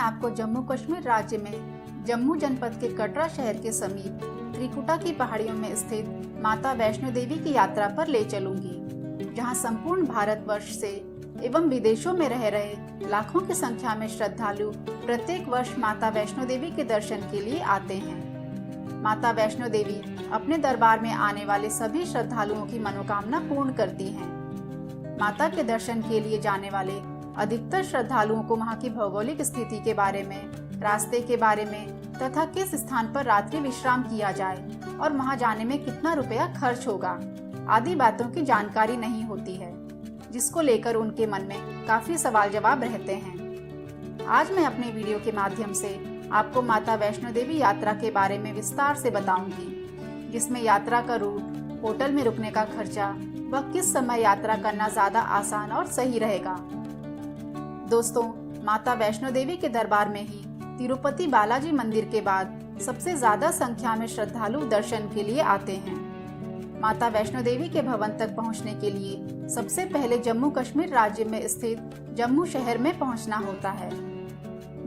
आपको जम्मू कश्मीर राज्य में जम्मू जनपद के कटरा शहर के समीप त्रिकुटा की पहाड़ियों में स्थित माता वैष्णो देवी की यात्रा पर ले चलूंगी, जहां संपूर्ण भारतवर्ष से एवं विदेशों में रह रहे लाखों की संख्या में श्रद्धालु प्रत्येक वर्ष माता वैष्णो देवी के दर्शन के लिए आते हैं। माता वैष्णो देवी अपने दरबार में आने वाले सभी श्रद्धालुओं की मनोकामना पूर्ण करती हैं। माता के दर्शन के लिए जाने वाले अधिकतर श्रद्धालुओं को वहां की भौगोलिक स्थिति के बारे में, रास्ते के बारे में तथा किस स्थान पर रात्रि विश्राम किया जाए और वहां जाने में कितना रुपया खर्च होगा आदि बातों की जानकारी नहीं होती है, जिसको लेकर उनके मन में काफी सवाल जवाब रहते हैं। आज मैं अपने वीडियो के माध्यम से आपको माता वैष्णो देवी यात्रा के बारे में विस्तार से बताऊंगी, जिसमें यात्रा का रूट, होटल में रुकने का खर्चा व किस समय यात्रा करना ज्यादा आसान और सही रहेगा। दोस्तों, माता वैष्णो देवी के दरबार में ही तिरुपति बालाजी मंदिर के बाद सबसे ज्यादा संख्या में श्रद्धालु दर्शन के लिए आते हैं। माता वैष्णो देवी के भवन तक पहुंचने के लिए सबसे पहले जम्मू कश्मीर राज्य में स्थित जम्मू शहर में पहुंचना होता है।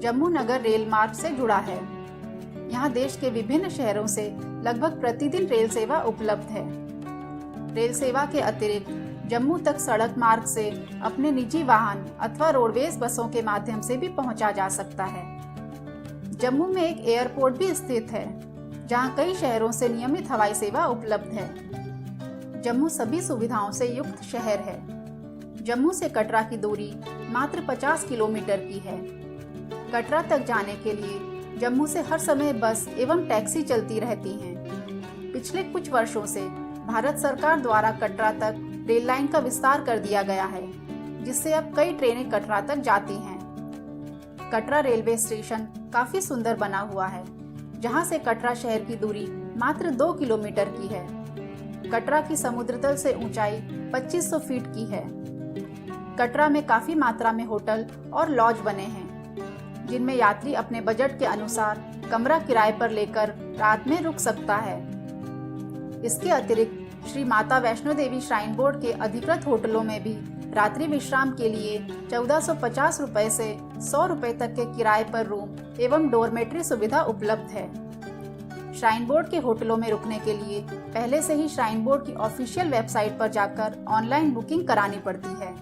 जम्मू नगर रेल मार्ग से जुड़ा है। यहाँ देश के विभिन्न शहरों से लगभग प्रतिदिन रेल सेवा उपलब्ध है। रेल सेवा के अतिरिक्त जम्मू तक सड़क मार्ग से अपने निजी वाहन अथवा रोडवेज बसों के माध्यम से भी पहुंचा जा सकता है। जम्मू में एक एयरपोर्ट भी स्थित है, जहां कई शहरों से नियमित हवाई सेवा उपलब्ध है। जम्मू सभी सुविधाओं से युक्त शहर है। जम्मू से कटरा की दूरी मात्र 50 किलोमीटर की है। कटरा तक जाने के लिए जम्मू से हर समय बस एवं टैक्सी चलती रहती हैं। पिछले कुछ वर्षों से भारत सरकार द्वारा कटरा तक रेल लाइन का विस्तार कर दिया गया है, जिससे अब कई ट्रेनें कटरा तक जाती हैं। कटरा रेलवे स्टेशन काफी सुंदर बना हुआ है, जहां से कटरा शहर की दूरी मात्र 2 किलोमीटर की है। कटरा की समुद्र तल से ऊंचाई 2500 फीट की है। कटरा में काफी मात्रा में होटल और लॉज बने हैं, जिनमें यात्री अपने बजट के अनुसार कमरा किराए पर लेकर रात में रुक सकता है। इसके अतिरिक्त श्री माता वैष्णो देवी श्राइन बोर्ड के अधिकृत होटलों में भी रात्रि विश्राम के लिए 1450 रुपए से 100 रुपए तक के किराए पर रूम एवं डोरमेट्री सुविधा उपलब्ध है। श्राइन बोर्ड के होटलों में रुकने के लिए पहले से ही श्राइन बोर्ड की ऑफिशियल वेबसाइट पर जाकर ऑनलाइन बुकिंग करानी पड़ती है।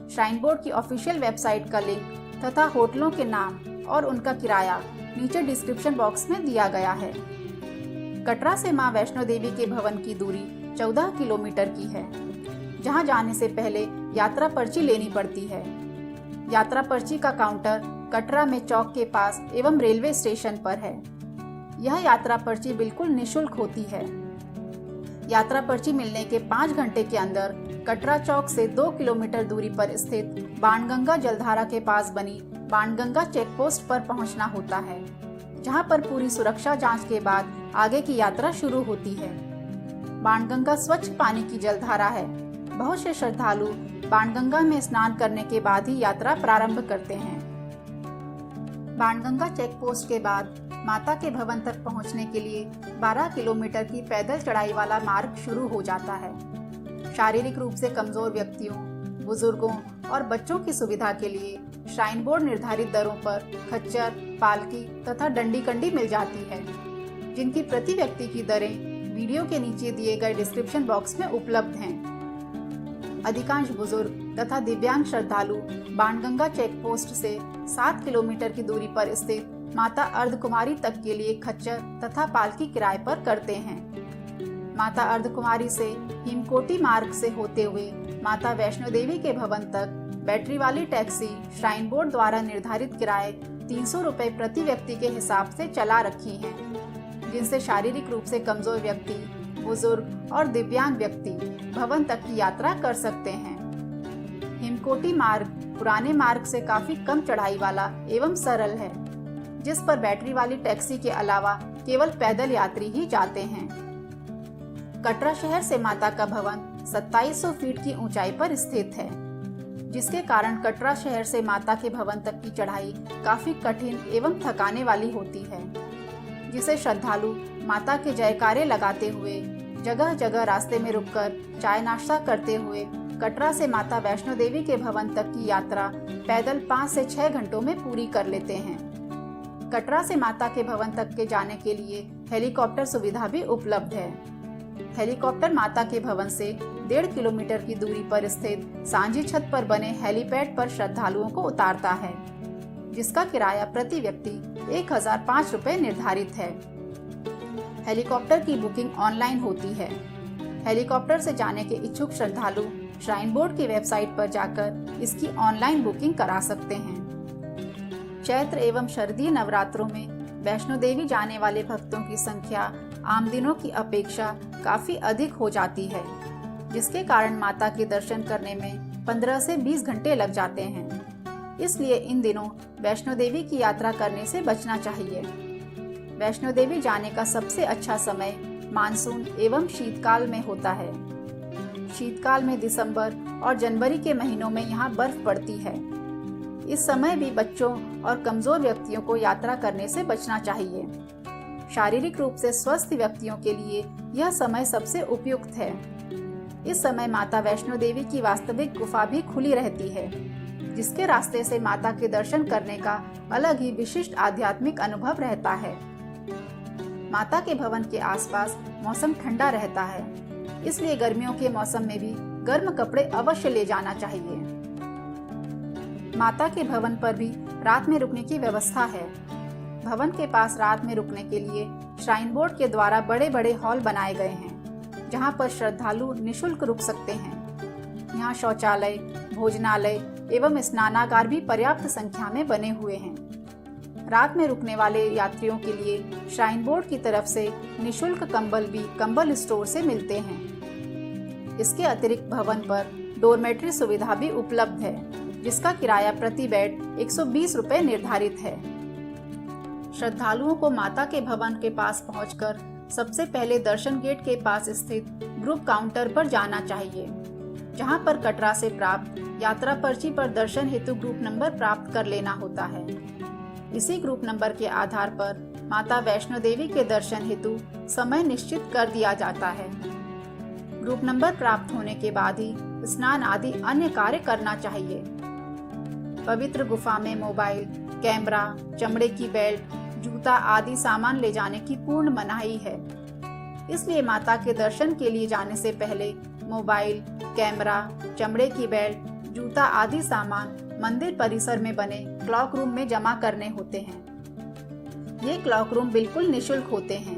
श्राइन बोर्ड की ऑफिशियल वेबसाइट का लिंक तथा होटलों के नाम और उनका किराया नीचे डिस्क्रिप्शन बॉक्स में दिया गया है। कटरा से मां वैष्णो देवी के भवन की दूरी 14 किलोमीटर की है, जहां जाने से पहले यात्रा पर्ची लेनी पड़ती है। यात्रा पर्ची का काउंटर कटरा में चौक के पास एवं रेलवे स्टेशन पर है। यह यात्रा पर्ची बिल्कुल निःशुल्क होती है। यात्रा पर्ची मिलने के 5 घंटे के अंदर कटरा चौक से 2 किलोमीटर दूरी पर स्थित बाणगंगा जलधारा के पास बनी बाणगंगा चेक पोस्ट पर पहुंचना होता है, जहां पर पूरी सुरक्षा जांच के बाद आगे की यात्रा शुरू होती है। बाणगंगा स्वच्छ पानी की जलधारा है। बहुत से श्रद्धालु बाणगंगा में स्नान करने के बाद ही यात्रा प्रारंभ करते हैं। बाणगंगा चेक पोस्ट के बाद माता के भवन तक पहुंचने के लिए 12 किलोमीटर की पैदल चढ़ाई वाला मार्ग शुरू हो जाता है। शारीरिक रूप से कमजोर व्यक्तियों, बुजुर्गों और बच्चों की सुविधा के लिए श्राइन बोर्ड निर्धारित दरों पर खच्चर, पालकी तथा डंडी कंडी मिल जाती है, जिनकी प्रति व्यक्ति की दरें वीडियो के नीचे दिए गए डिस्क्रिप्शन बॉक्स में उपलब्ध हैं। अधिकांश बुजुर्ग तथा दिव्यांग श्रद्धालु बाणगंगा चेक पोस्ट से 7 किलोमीटर की दूरी पर स्थित माता अर्धकुमारी तक के लिए खच्चर तथा पालकी किराए पर करते हैं। माता अर्धकुमारी से हिमकोटी मार्ग से होते हुए माता वैष्णो देवी के भवन तक बैटरी वाली टैक्सी श्राइन बोर्ड द्वारा निर्धारित किराए 300 रुपए प्रति व्यक्ति के हिसाब से चला रखी हैं, जिनसे शारीरिक रूप से कमजोर व्यक्ति, बुजुर्ग और दिव्यांग व्यक्ति भवन तक की यात्रा कर सकते हैं। हिमकोटी मार्ग पुराने मार्ग से काफी कम चढ़ाई वाला एवं सरल है, जिस पर बैटरी वाली टैक्सी के अलावा केवल पैदल यात्री ही जाते हैं। कटरा शहर से माता का भवन 2700 फीट की ऊंचाई पर स्थित है, जिसके कारण कटरा शहर से माता के भवन तक की चढ़ाई काफी कठिन एवं थकाने वाली होती है, जिसे श्रद्धालु माता के जयकारे लगाते हुए जगह जगह रास्ते में रुककर चाय नाश्ता करते हुए कटरा से माता वैष्णो देवी के भवन तक की यात्रा पैदल 5 से 6 घंटों में पूरी कर लेते हैं। कटरा से माता के भवन तक के जाने के लिए हेलीकॉप्टर सुविधा भी उपलब्ध है। हेलीकॉप्टर माता के भवन से 1.5 किलोमीटर की दूरी पर स्थित सांझी छत पर बने हेलीपैड पर श्रद्धालुओं को उतारता है, जिसका किराया प्रति व्यक्ति 1005 रुपये निर्धारित है। हेलीकॉप्टर की बुकिंग ऑनलाइन होती है। हेलीकॉप्टर से जाने के इच्छुक श्रद्धालु श्राइन बोर्ड की वेबसाइट पर जाकर इसकी ऑनलाइन बुकिंग करा सकते हैं। चैत्र एवं शरदीय नवरात्रों में वैष्णो देवी जाने वाले भक्तों की संख्या आम दिनों की अपेक्षा काफी अधिक हो जाती है, जिसके कारण माता के दर्शन करने में 15 से 20 घंटे लग जाते हैं। इसलिए इन दिनों वैष्णो देवी की यात्रा करने से बचना चाहिए। वैष्णो देवी जाने का सबसे अच्छा समय मानसून एवं शीतकाल में होता है। शीतकाल में दिसंबर और जनवरी के महीनों में यहाँ बर्फ पड़ती है। इस समय भी बच्चों और कमजोर व्यक्तियों को यात्रा करने से बचना चाहिए। शारीरिक रूप से स्वस्थ व्यक्तियों के लिए यह समय सबसे उपयुक्त है। इस समय माता वैष्णो देवी की वास्तविक गुफा भी खुली रहती है, जिसके रास्ते से माता के दर्शन करने का अलग ही विशिष्ट आध्यात्मिक अनुभव रहता है। माता के भवन के आसपास मौसम ठंडा रहता है, इसलिए गर्मियों के मौसम में भी गर्म कपड़े अवश्य ले जाना चाहिए। माता के भवन पर भी रात में रुकने की व्यवस्था है। भवन के पास रात में रुकने के लिए श्राइन बोर्ड के द्वारा बड़े बड़े हॉल बनाए गए हैं, जहां पर श्रद्धालु निःशुल्क रुक सकते हैं। यहाँ शौचालय, भोजनालय एवं स्नानागार भी पर्याप्त संख्या में बने हुए हैं। रात में रुकने वाले यात्रियों के लिए श्राइन बोर्ड की तरफ से निःशुल्क कंबल भी कंबल स्टोर से मिलते हैं। इसके अतिरिक्त भवन पर डोरमेट्री सुविधा भी उपलब्ध है, जिसका किराया प्रति बेड 120 रुपये निर्धारित है। श्रद्धालुओं को माता के भवन के पास पहुंचकर सबसे पहले दर्शन गेट के पास स्थित ग्रुप काउंटर पर जाना चाहिए, जहां पर कटरा से प्राप्त यात्रा पर्ची पर दर्शन हेतु ग्रुप नंबर प्राप्त कर लेना होता है। इसी ग्रुप नंबर के आधार पर माता वैष्णो देवी के दर्शन हेतु समय निश्चित कर दिया जाता है। ग्रुप नंबर प्राप्त होने के बाद ही स्नान आदि अन्य कार्य करना चाहिए। पवित्र गुफा में मोबाइल, कैमरा, चमड़े की बेल्ट, जूता आदि सामान ले जाने की पूर्ण मनाही है। इसलिए माता के दर्शन के लिए जाने से पहले मोबाइल, कैमरा, चमड़े की बेल्ट, जूता आदि सामान मंदिर परिसर में बने क्लॉक रूम में जमा करने होते हैं। ये क्लॉक रूम बिल्कुल निःशुल्क होते हैं।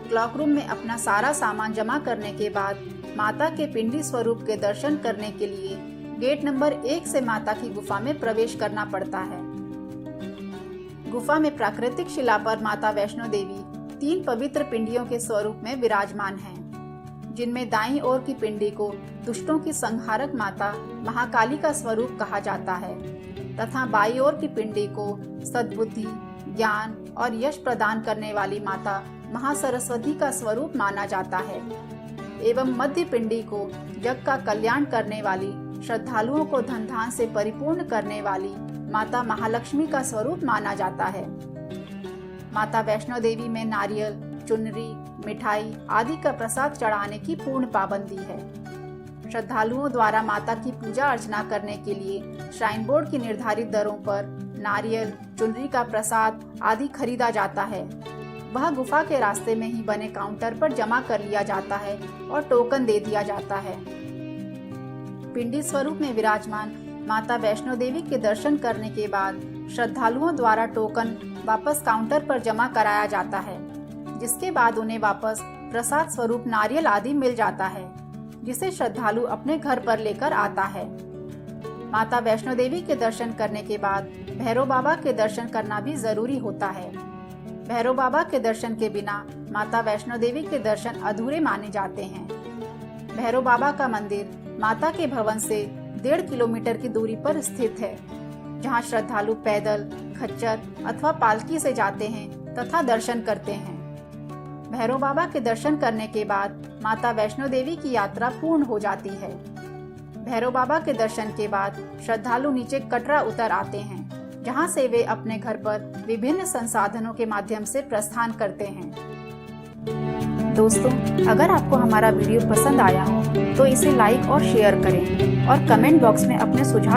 क्लॉक रूम में अपना सारा सामान जमा करने के बाद माता के पिंडी स्वरूप के दर्शन करने के लिए गेट नंबर 1 से माता की गुफा में प्रवेश करना पड़ता है। गुफा में प्राकृतिक शिला पर माता वैष्णो देवी 3 पवित्र पिंडियों के स्वरूप में विराजमान हैं, जिनमें दाईं ओर की पिंडी को दुष्टों की संहारक माता महाकाली का स्वरूप कहा जाता है तथा बाईं ओर की पिंडी को सद्बुद्धि, ज्ञान और यश प्रदान करने वाली माता महासरस्वती का स्वरूप माना जाता है एवं मध्य पिंडी को जग का कल्याण करने वाली, श्रद्धालुओं को धन धान से परिपूर्ण करने वाली माता महालक्ष्मी का स्वरूप माना जाता है। माता वैष्णो देवी में नारियल, चुनरी, मिठाई आदि का प्रसाद चढ़ाने की पूर्ण पाबंदी है। श्रद्धालुओं द्वारा माता की पूजा अर्चना करने के लिए श्राइन बोर्ड की निर्धारित दरों पर नारियल, चुनरी का प्रसाद आदि खरीदा जाता है। वह गुफा के रास्ते में ही बने काउंटर पर जमा कर लिया जाता है और टोकन दे दिया जाता है। पिंडी स्वरूप में विराजमान माता वैष्णो देवी के दर्शन करने के बाद श्रद्धालुओं द्वारा टोकन वापस काउंटर पर जमा कराया जाता है, जिसके बाद उन्हें वापस प्रसाद स्वरूप नारियल आदि मिल जाता है, जिसे श्रद्धालु अपने घर पर लेकर आता है। माता वैष्णो देवी के दर्शन करने के बाद भैरव बाबा के दर्शन करना भी जरूरी होता है। भैरव बाबा के दर्शन के बिना माता वैष्णो देवी के दर्शन अधूरे माने जाते हैं। भैरव बाबा का मंदिर माता के भवन से 1.5 किलोमीटर की दूरी पर स्थित है, जहां श्रद्धालु पैदल, खच्चर अथवा पालकी से जाते हैं तथा दर्शन करते हैं। भैरव बाबा के दर्शन करने के बाद माता वैष्णो देवी की यात्रा पूर्ण हो जाती है। भैरव बाबा के दर्शन के बाद श्रद्धालु नीचे कटरा उतर आते हैं, जहां से वे अपने घर पर विभिन्न संसाधनों के माध्यम से प्रस्थान करते हैं। दोस्तों, अगर आपको हमारा वीडियो पसंद आया हो तो इसे लाइक और शेयर करें और कमेंट बॉक्स में अपने सुझाव